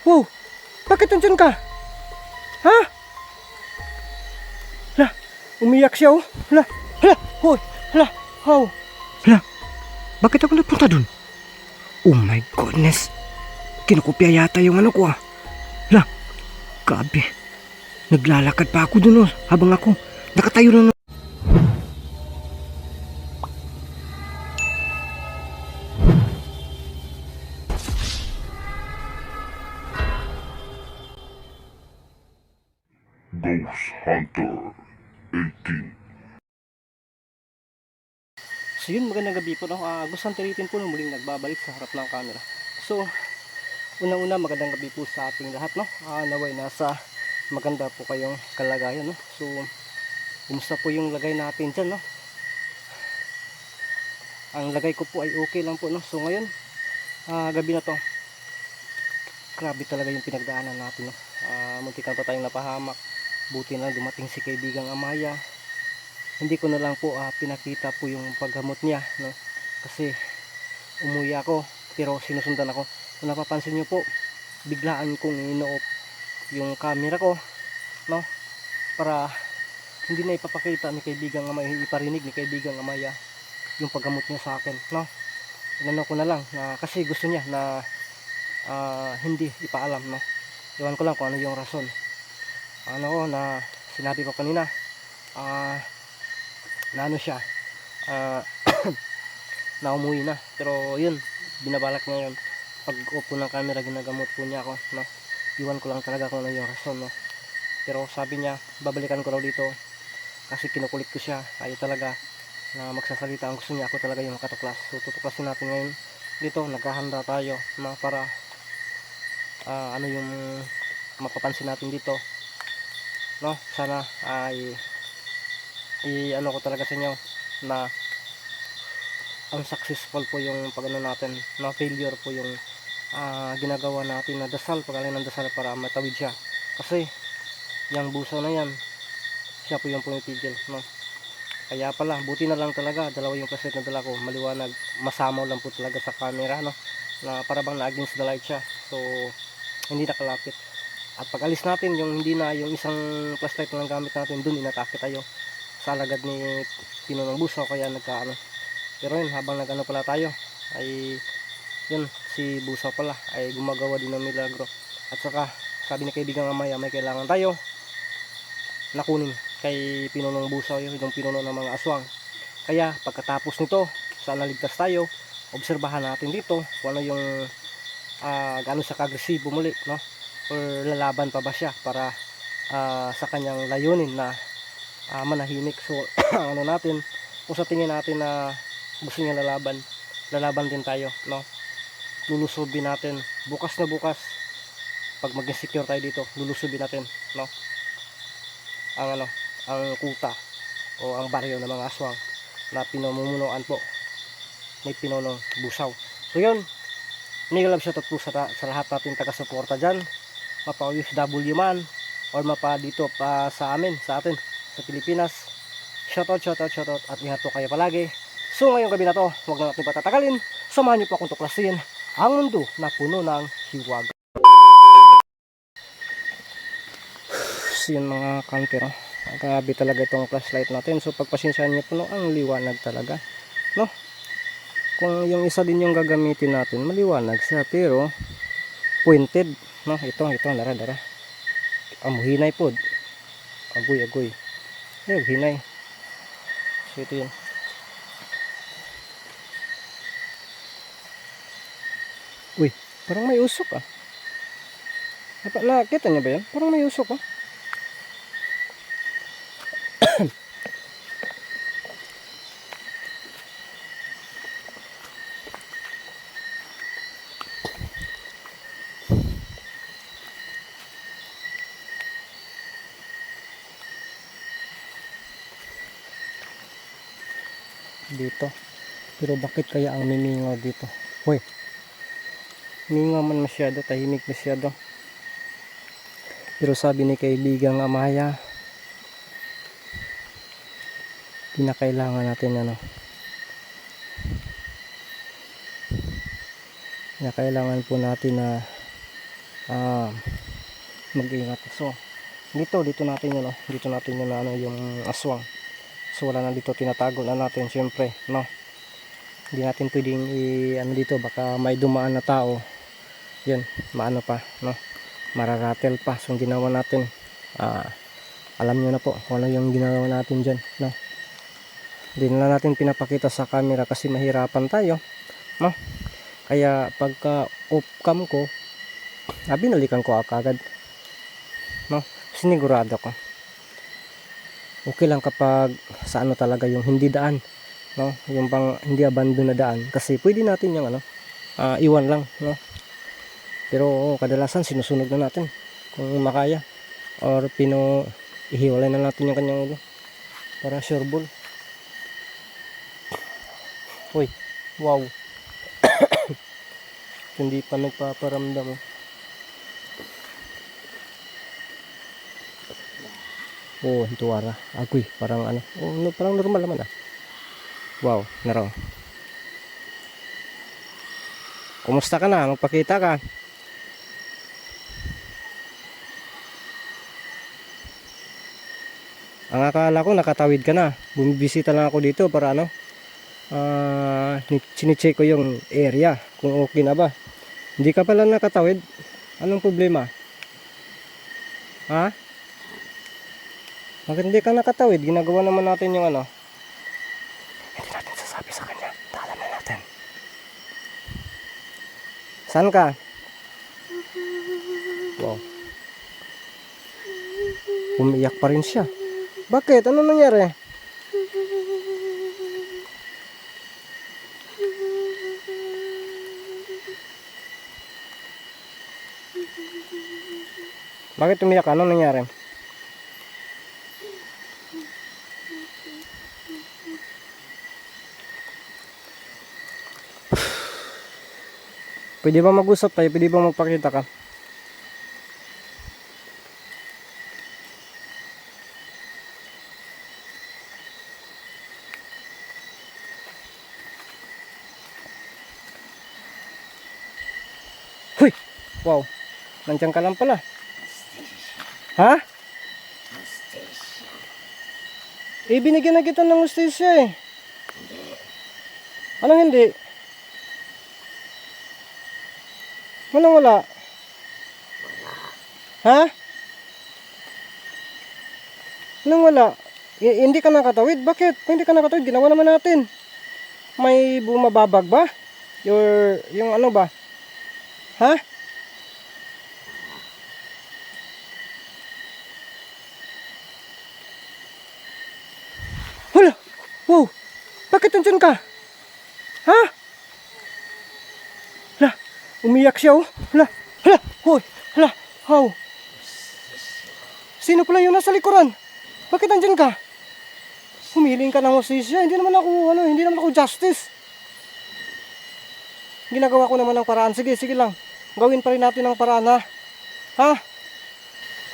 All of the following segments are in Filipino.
Wow, bakit nandyan ka? Ha? Hala, umiyak siya oh. Hala, hala, hoy, hala, how? Hala, bakit ako napunta dun? Oh my goodness. Kinukopya yata yung ano ko ah. Hala, grabe. Naglalakad pa ako dun oh, habang ako nakatayo lang. Ghost Hunter 18. So yun, magandang gabi po no. Ghost Hunter 18 po no, muling nagbabalik sa harap ng camera. So, unang-una magandang gabi po sa ating lahat no. Naway nasa maganda po kayong kalagayan no. So, kumusta po yung lagay natin dyan no? Ang lagay ko po ay okay lang po no. So ngayon, gabi na to. Grabe talaga yung pinagdaanan natin no. Muntikan pa tayong napahamak. Buti na dumating si kaibigang Amaya. Hindi ko na lang po pinakita po yung paggamot niya no. Kasi umuwi ako pero sinusundan ako. Kung napapansin niyo po, biglaan kong ino-off yung camera ko no, para hindi na ipapakita ni kaibigang Amaya, iparinig ni kaibigang Amaya yung paggamot niya sa akin no. Inano ko na lang na kasi gusto niya na hindi ipaalam no. Iwan ko lang kung ano yung rason. Ano ko na sinabi ko kanina, na ano siya, na umuwi na. Pero yun, binabalak niya yun. Pag opo ng camera, ginagamot po niya ako no. Iwan ko lang talaga kung ano yung rason no. Pero sabi niya, babalikan ko raw dito kasi kinukulit ko siya. Ayaw talaga na magsasalita. Ang gusto niya ako talaga yung makatuklas. So tutuklasin natin ngayon dito. Naghahanda tayo na para ano yung mapapansin natin dito no. Sana ay ano ko talaga sa inyo na unsuccessful po yung pagano natin na failure po yung ginagawa natin na dasal, pagaling ng dasal para matawid siya. Kasi yung busaw na yan, siya po yung pumipigil no. Kaya pala, buti na lang talaga dalawa yung flashlight na dala ko, maliwanag, masamaw lang po talaga sa camera no, na para bang na against the light siya. So hindi nakalapit. At pag alis natin yung hindi na yung isang flashlight na gamit natin, dun inatake tayo sa alagad ni Pino ng Busaw. Kaya nagkaano. Pero yun, habang nagano pala tayo ay yun, si Busaw pala ay gumagawa din ng milagro. At saka sabi ni kaibigang Amaya, may kailangan tayo nakunin kay Pino ng Busaw, yung pinuno ng mga aswang. Kaya pagkatapos nito, sana ligtas tayo, obserbahan natin dito kung ano yung gaano siya kagresibo muli no, or lalaban pa ba siya para sa kanyang layunin na manahimik. So ano natin, kung sa tingin natin na gusto niya lalaban din tayo no. Lulusubin natin bukas na bukas, pag maging secure tayo dito, lulusubin natin no ang ano, ang kuta o ang baryo ng mga aswang na pinamumunuan po ni Pinonong Busaw. So yun, nigalab siya po sa lahat natin taga-suporta dyan, mapa OFW man or mapa dito pa sa amin, sa atin sa Pilipinas. Shoutout at ingat po kayo palagi. So ngayong gabi na to, huwag na natin patatagalin, samahan niyo po akong tuklasin ang mundo na puno ng hiwaga. So yun mga kanker, grabe talaga itong flashlight natin. So pagpasensyahan niyo po no, ang liwanag talaga no. Kung yung isa din yung gagamitin natin, maliwanag siya pero pointed no. Ito dara amuhinay pod, agoy ay hinay. So ito yun. Uy, parang may usok ah. Nakita niyo ba yan? Parang may usok ah. Dito. Pero bakit kaya ang mimingaw dito? Hoy. Mingaw man masyado, tahimik masyado. Pero sabi ni kaibigang Amaya, kinakailangan natin ano. Kinakailangan po natin na ah, mag-ingat. So dito natin yun, no? Dito natin yun na ano, yung aswang. So wala na dito, tinatago na natin syempre, no? Hindi natin pwedeng ano dito, baka may dumaan na tao, yun, maano pa, no? Mararatel pa. So ginawa natin, alam nyo na po kung ano yung ginawa natin dyan, no? Hindi na natin pinapakita sa camera kasi mahirapan tayo, no? Kaya pagka off cam ko, binalikan ko agad, no? Sinigurado ko okay lang kapag sa ano talaga yung hindi daan, no? Yung pang hindi abandon na daan, kasi pwede natin yung ano, iwan lang, no? Pero kadalasan sinusunog na natin kung makaya, or ihiwalay na natin yung kanyang ulo para sure ball. Uy, wow. Hindi pa nagpaparamdam, oh. Oh, tuwara. Agoy, parang ano. Oh, no, parang normal naman ah. Wow, naraw. Kumusta ka na? Magpakita ka. Ang akala ko nakatawid ka na. Bumibisita lang ako dito para ano, sinicheck ko yung area kung okay na ba. Hindi ka pala nakatawid. Anong problema? Ha? Bakit hindi ka nakatawid? Ginagawa naman natin yung ano. Hindi natin sasabi sa kanya. Alam na natin. Saan ka? Wow. Umiyak pa rin siya. Bakit? Ano nangyari? Bakit umiyak ka? Ano nangyari? Pwede ba mag-usap tayo? Pwede ba magpakita ka? Huy! Wow! Nandiyan ka lang pala. Ha? Eh, binigyan na kita ng hostesya eh. Anong hindi? Anong wala? Ha? Anong wala? Hindi ka nakatawid? Bakit? Kung hindi ka nakatawid, ginawa naman natin. May bumababag ba? Yung ano ba? Ha? Hala! Wow! Bakit nandyan ka? Ha? Hala! Umiyak siya oh! Hala! Hala! Hoy! Hala! How? Sino pala yung nasa likuran? Bakit nandyan ka? Humiling ka ng hostisya. Hindi naman ako justice. Ginagawa ko naman ng paraan. Sige lang. Gawin pa rin natin ng paraan ha. Ha?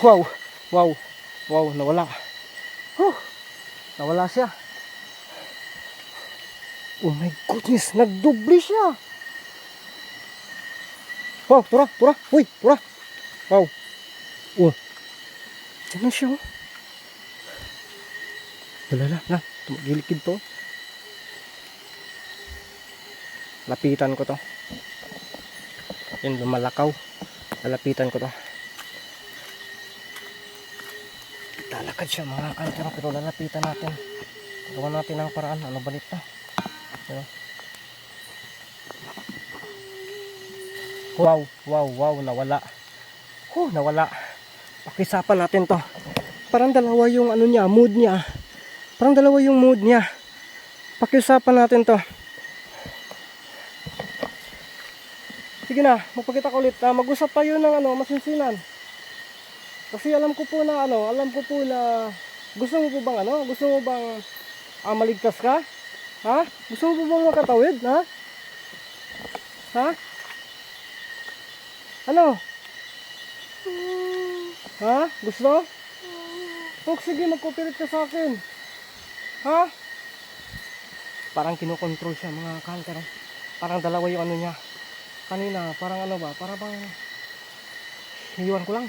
Wow. Wow. Wow, nawala. Nawala siya. Oh my goodness, nagdubli siya. Wow, tura. Uy, tura. Wow. Oh. Diyan na siya oh. Na. Tumagilikid to. Lapitan ko to. Yan, lumalakaw. Lalapitan ko to. Lalakad siya mga kanker, pero lalapitan natin. Gawa natin ang paraan. Ano balit to? Pero, wow, nawala. Nawala. Pakisapan natin to. Parang dalawa yung ano niya, mood niya. Pakiusapan natin to. Sige na, magpakita ko ulit. Mag-usap tayo ng masinsinan. Kasi alam ko po na gusto mo bang maligtas ka? Ha? Gusto mo bang makatawid? Ha? Ha? Ano? Ha? Gusto? Oh, sige, mag-cooperate ka sa akin. Ha? Parang kinokontrol siya mga kanker. Parang dalawa yung ano niya. Kanina, parang ano ba? Para bang iwan ko lang.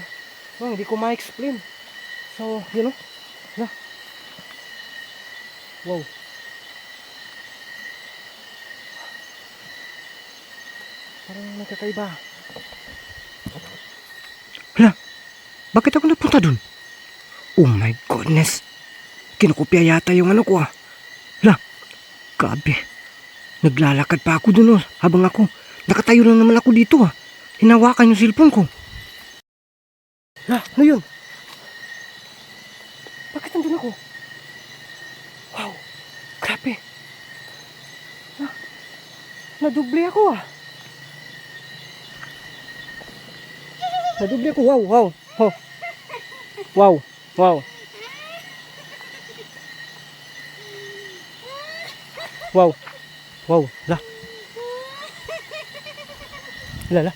No, hindi ko ma-explain. So, yun know. Yeah. Wow. Parang nagkakaiba. Hala, bakit ako napunta dun? Oh my goodness. Kinukopya yata yung ano ko ah. Hala, grabe. Naglalakad pa ako dun oh, habang ako, nakatayo lang naman ako dito ah. Hinawakan yung cellphone ko. Hala, ano yun? Bakit nandun ako? Wow, grabe. Naduble ako ah. Naduble ako, wow, wow. Oh. Wow, wow. Wow. Wow, la. La.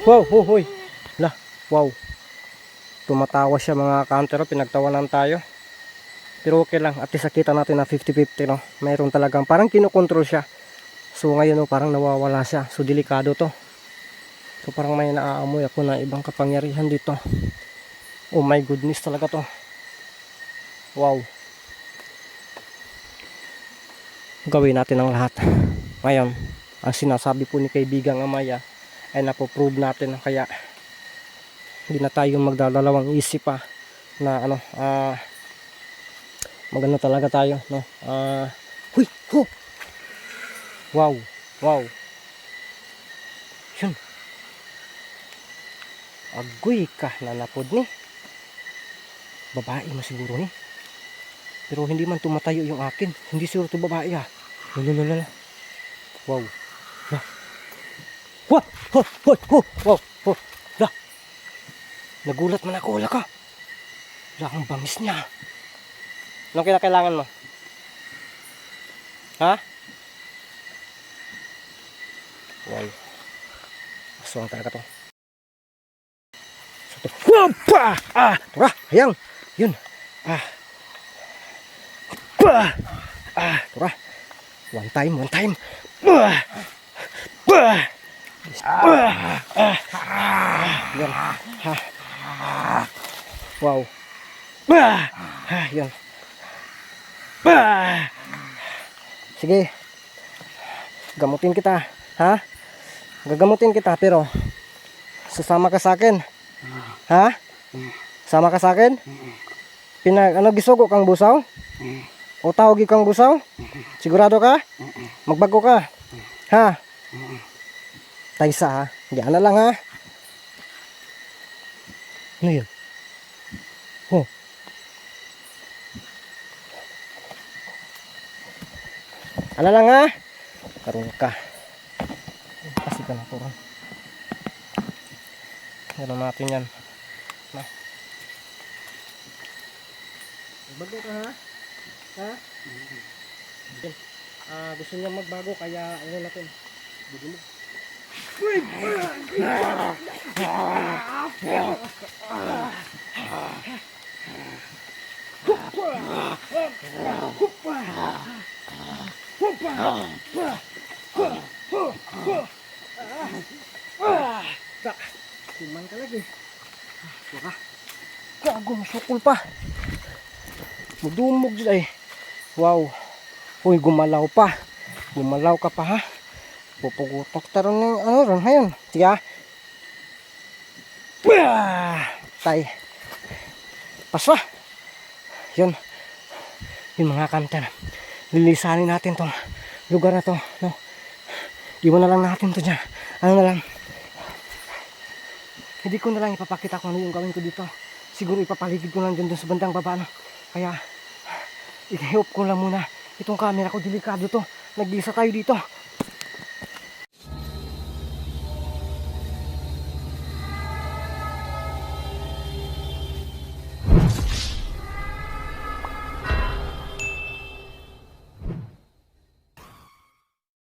Wow, hoy. La, wow. Tumatawa siya mga kantero, pinagtawanan tayo. Pero okay lang, at least nakita natin na 50-50 no. Mayroon talagang parang kinokontrol siya. So ngayon no, parang nawawala siya. So delikado to. So parang may naaamoy ako na ibang kapangyarihan dito. Oh my goodness talaga to. Wow. Gawin natin ang lahat. Ngayon, ang sinasabi po ni kaibigang Amaya ay napoprove natin, kaya hindi na tayo magdadalawang isip pa na ano, magano talaga tayo, no? Huy, ho. Wow, wow. Yun. Agoy ka na napod ni. Babae masiguro ni. Pero hindi man tumatayo yung akin. Hindi siguro ito babae ah. Lalalala. Wow. La. What? Wow. La. Nagulat man ako. Wala ka. Wala kang bangis niya. Anong kailangan mo? Ha? Wow. Aswang talaga to. Wapa! Tara, hayang. Yun. Tara. One time. Yan. Wow. Yan. Sige. Gamutin kita, ha? Gagamutin kita pero sasama ka sa akin. Ha? Sama ka sa akin? Gisugo kang busaw? O tawag kang busaw? Sigurado ka? Magbago ka? Ha? Taysa ha? Diyan na lang ha? Ano yun? Oh. Ano lang ha? Karong ka. Kasi ka na kurang. Gano'n natin yan. Na. Magbago ka ha? Ha? Gusto niya magbago kaya ano natin. Bigyan mo. Kuman ka lagi. Sura. Gago, masukol pa. Magdumog dyan eh. Wow. Uy, gumalaw pa. Gumalaw ka pa ha. Pupugutok taron ng ano ron. Hayun. Tiga. Tay. Paswa. Yun. Yun mga kanter. Lilisanin natin tong lugar na to. No? Iwan na lang natin to dyan. Ano na lang. Hindi ko na lang ipapakita kung ano yung gawin ko dito. Siguro ipapaligid ko lang dyan sa bandang baba. No? Kaya i-help ko lang muna. Itong camera ko, delikado to. Nag-isa tayo dito.